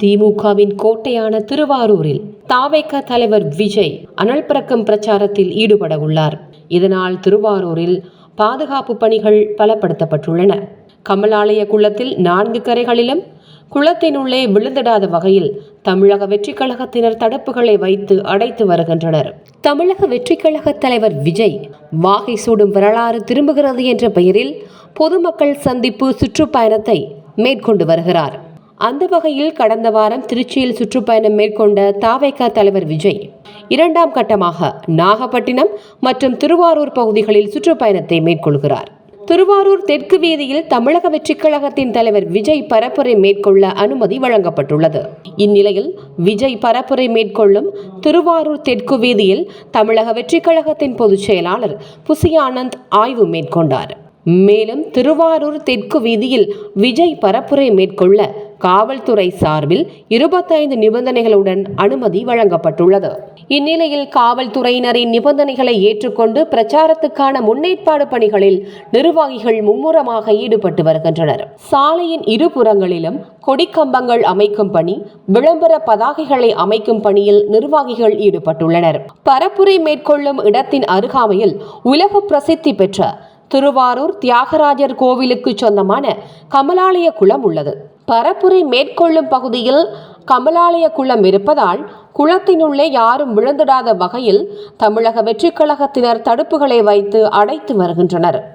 திமுகவின் கோட்டையான திருவாரூரில் தவேக தலைவர் விஜய் அனல் பறக்கும் பிரச்சாரத்தில் ஈடுபட உள்ளார். இதனால் திருவாரூரில் பாதுகாப்பு பணிகள் பலப்படுத்தப்பட்டுள்ளன. கமலாலய குளத்தில் 4 கரைகளிலும் குளத்தினுள்ளே விழுந்திடாத வகையில் தமிழக வெற்றி கழகத்தினர் தடுப்புகளை வைத்து அடைத்து வருகின்றனர். தமிழக வெற்றி கழக தலைவர் விஜய் வாகை சூடும் வரலாறு திரும்புகிறது என்ற பெயரில் பொதுமக்கள் சந்திப்பு சுற்றுப்பயணத்தை மேற்கொண்டு வருகிறார். அந்த வகையில் கடந்த வாரம் திருச்சியில் சுற்றுப்பயணம் மேற்கொண்ட தவேக தலைவர் விஜய் 2ஆம் கட்டமாக நாகப்பட்டினம் மற்றும் திருவாரூர் பகுதிகளில் சுற்றுப்பயணத்தை மேற்கொள்கிறார். திருவாரூர் தெற்கு வீதியில் தமிழக வெற்றி கழகத்தின் தலைவர் விஜய் பரப்புரை மேற்கொள்ள அனுமதி வழங்கப்பட்டுள்ளது. இந்நிலையில் விஜய் பரப்புரை மேற்கொள்ளும் திருவாரூர் தெற்கு வீதியில் தமிழக வெற்றி கழகத்தின் பொதுச் செயலாளர் புசி ஆனந்த் ஆய்வு மேற்கொண்டார். மேலும் திருவாரூர் தெற்கு வீதியில் விஜய் பரப்புரை மேற்கொள்ள காவல்துறை சார்பில் 25 நிபந்தனைகளுடன் அனுமதி வழங்கப்பட்டுள்ளது. இந்நிலையில் காவல்துறையினரின் நிபந்தனைகளை ஏற்றுக்கொண்டு பிரச்சாரத்துக்கான முன்னேற்பாடு பணிகளில் நிர்வாகிகள் மும்முரமாக ஈடுபட்டு வருகின்றனர். சாலையின் இருபுறங்களிலும் கொடிக்கம்பங்கள் அமைக்கும் பணி, விளம்பர பதாகைகளை அமைக்கும் பணியில் நிர்வாகிகள் ஈடுபட்டுள்ளனர். பரப்புரை மேற்கொள்ளும் இடத்தின் அருகாமையில் உலக பிரசித்தி பெற்ற திருவாரூர் தியாகராஜர் கோவிலுக்கு சொந்தமான கமலாலய குளம் உள்ளது. பரப்புரை மேற்கொள்ளும் பகுதியில் கமலாலய குளம் இருப்பதால் குளத்தினுள்ளே யாரும் விழுந்திடாத வகையில் தமிழக வெற்றி கழகத்தினர் தடுப்புகளை வைத்து அடைத்து வருகின்றனர்.